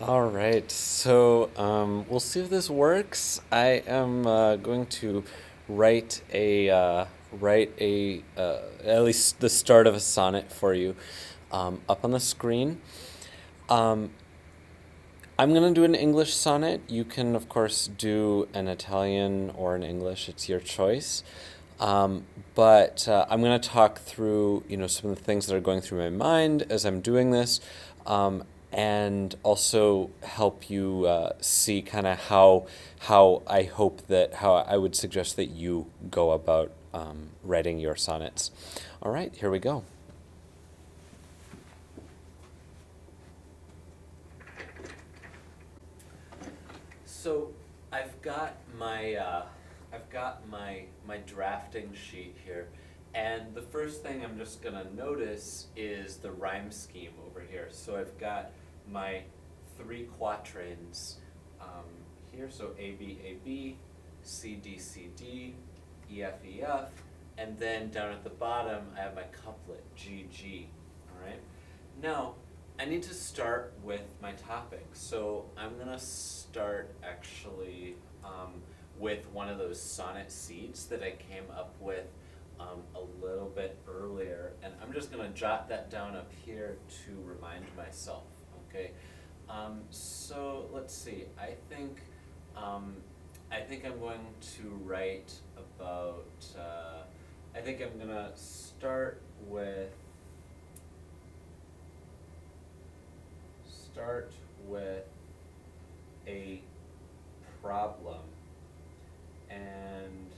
All right, so we'll see if this works. I am going to write a at least the start of a sonnet for you up on the screen. Um, I'm gonna do an English sonnet. You can, of course, do an Italian or an English. It's your choice. But I'm gonna talk through, some of the things that are going through my mind as I'm doing this, and also help you see kind of how I would suggest that you go about writing your sonnets. All right, here we go. So I've got my drafting sheet here, and the first thing I'm just gonna notice is the rhyme scheme over here. So I've got my three quatrains um, here. So A B A B, C D C D, E F E F, and then down at the bottom I have my couplet G G. All right. Now I need to start with my topic. So I'm gonna start actually with one of those sonnet seeds that I came up with a little bit earlier, and I'm just gonna jot that down up here to remind myself. Okay. So let's see. I think I'm going to write about. I think I'm gonna start with a problem, and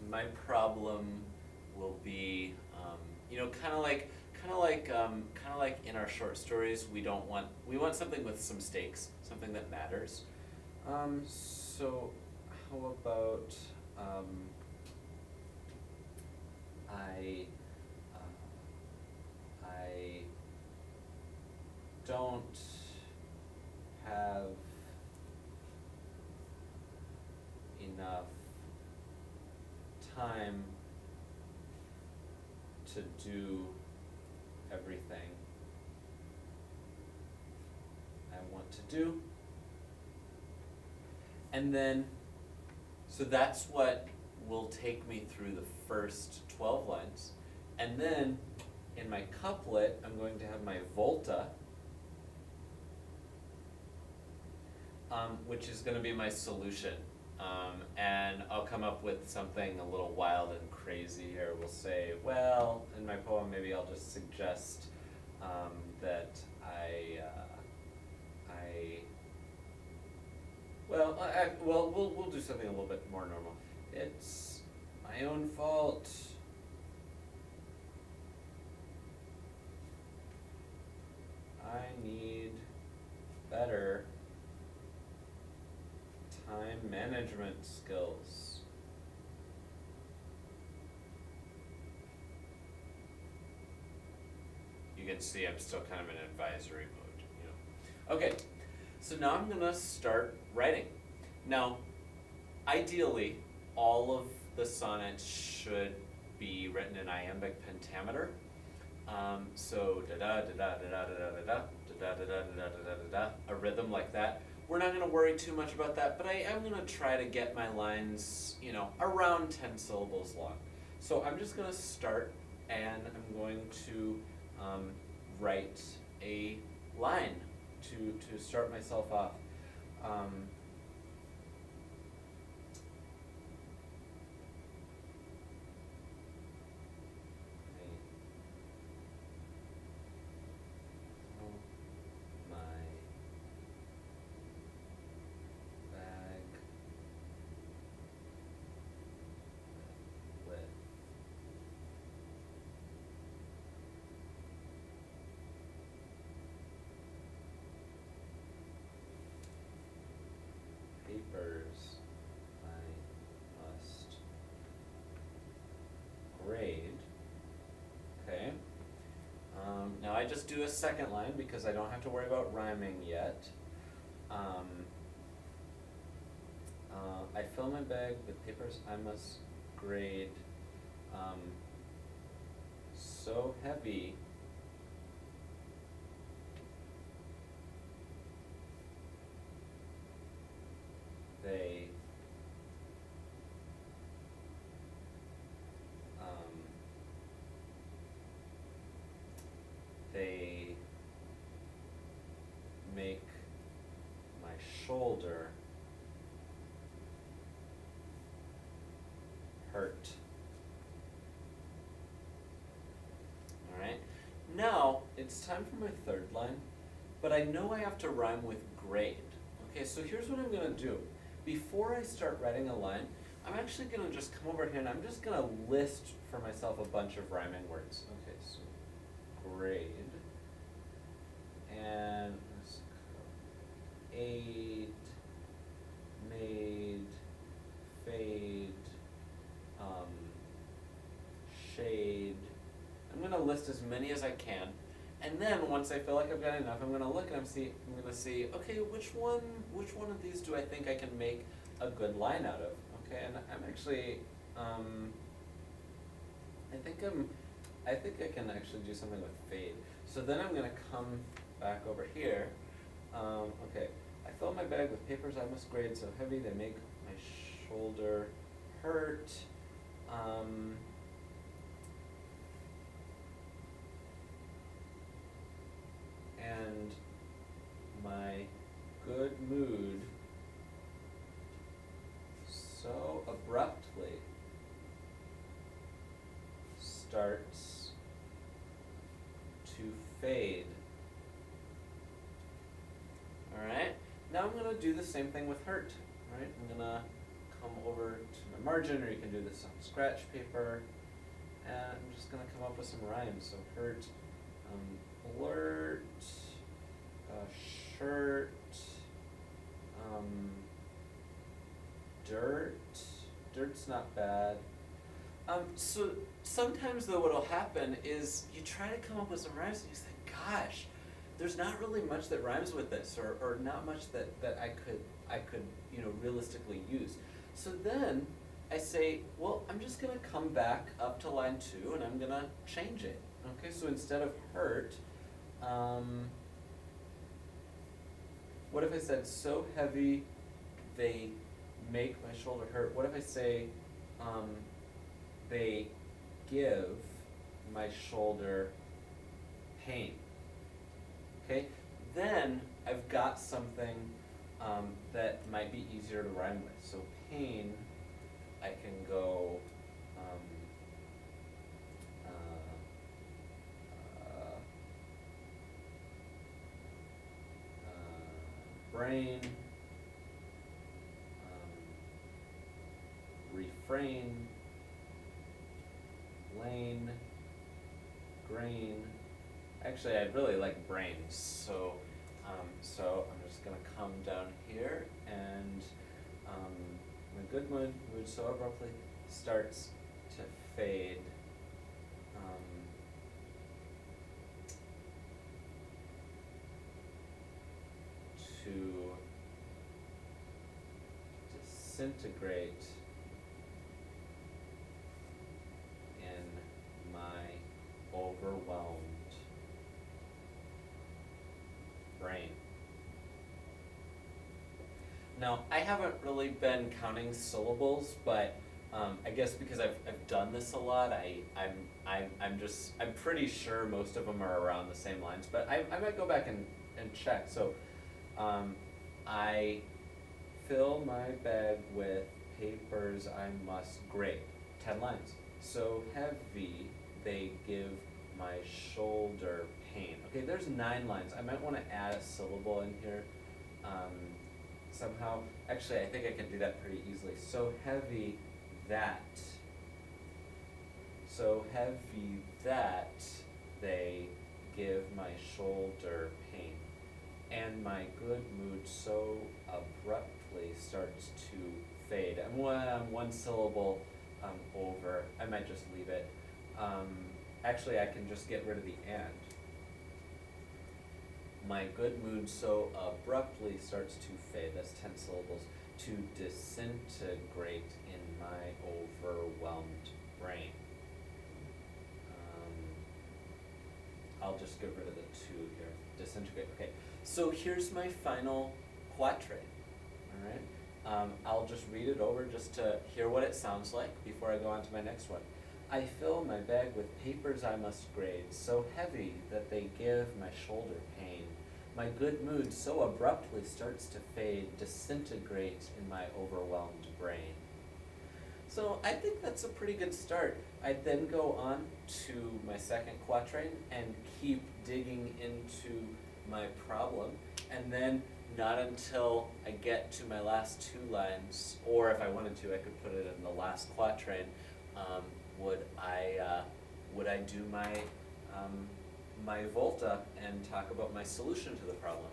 my problem will be, kind of like in our short stories, we want something with some stakes, something that matters. So how about I I don't have enough time to do everything I want to do. And then, so that's what will take me through the first 12 lines. And then in my couplet, I'm going to have my volta, which is going to be my solution. And I'll come up with something a little wild and crazy here. We'll say, well, in my poem, maybe I'll just suggest that we'll do something a little bit more normal. It's my own fault. I need better time management skills. You can see I'm still kind of in advisory mode. Okay, so now I'm gonna start writing. Now, ideally, all of the sonnets should be written in iambic pentameter. So da da da da da da da da da da da da da da da da, a rhythm like that. We're not going to worry too much about that, but I am going to try to get my lines, around 10 syllables long. So I'm just going to start, and I'm going to write a line to start myself off. Um, my bag with papers I must grade. Okay. Now I just do a second line because I don't have to worry about rhyming yet. Um, I fill my bag with papers I must grade, um, so heavy make my shoulder hurt. Alright, now it's time for my third line, but I know I have to rhyme with grade. Okay, so here's what I'm going to do. Before I start writing a line, I'm actually going to just come over here and I'm just going to list for myself a bunch of rhyming words. Okay, so grade, and let's go aid, made, fade, shade. I'm going to list as many as I can. And then once I feel like I've got enough, I'm going to look and I'm going to see, okay, which one of these do I think I can make a good line out of? Okay, and I'm actually, I think I can actually do something with fade. So then I'm going to come back over here. Okay, I fill my bag with papers I must grade so heavy they make my shoulder hurt. And my good mood so abruptly starts to fade. Alright, now I'm going to do the same thing with hurt. Right? I'm going to come over to my margin, or you can do this on scratch paper, and I'm just going to come up with some rhymes. So hurt, blurt, shirt, dirt. Dirt's not bad. So sometimes though what'll happen is you try to come up with some rhymes and you say, gosh, there's not really much that rhymes with this, or not much that I could realistically use. So then I say, well, I'm just gonna come back up to line 2 and I'm gonna change it. Okay, so instead of hurt, what if I said, so heavy they make my shoulder hurt? What if I say, they give my shoulder pain? Okay, then I've got something that might be easier to rhyme with. So pain, I can go brain, refrain, lane, grain. Actually, I really like brains, so I'm just gonna come down here, and my good mood so abruptly starts to fade. To disintegrate in my overwhelmed brain. Now, I haven't really been counting syllables, but I guess because I've done this a lot, I'm pretty sure most of them are around the same lines, but I might go back and check. So I fill my bag with papers I must grade. 10 lines. So heavy they give my shoulder pain. Okay, there's 9 lines. I might want to add a syllable in here somehow. Actually, I think I can do that pretty easily. So heavy that they give my shoulder pain. And my good mood so abruptly starts to fade. I'm one syllable over. I might just leave it. Actually, I can just get rid of the and. My good mood so abruptly starts to fade. That's 10 syllables. To disintegrate in my overwhelmed brain. I'll just get rid of the 2 here. Disintegrate. Okay. So here's my final quatrain. All right. I'll just read it over just to hear what it sounds like before I go on to my next one. I fill my bag with papers I must grade, so heavy that they give my shoulder pain. my good mood so abruptly starts to fade, disintegrate in my overwhelmed brain. So I think that's a pretty good start. I then go on to my second quatrain and keep digging into my problem, and then not until I get to my last two lines, or if I wanted to, I could put it in the last quatrain, would I do my volta and talk about my solution to the problem.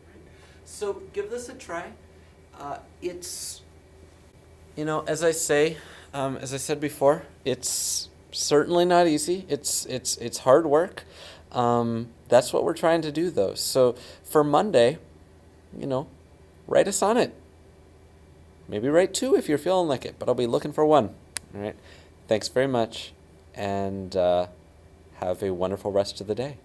Right? So give this a try. It's, as I said before, it's certainly not easy. It's hard work. That's what we're trying to do, though. So for Monday, write a sonnet. Maybe write two if you're feeling like it, but I'll be looking for one. All right. Thanks very much, and have a wonderful rest of the day.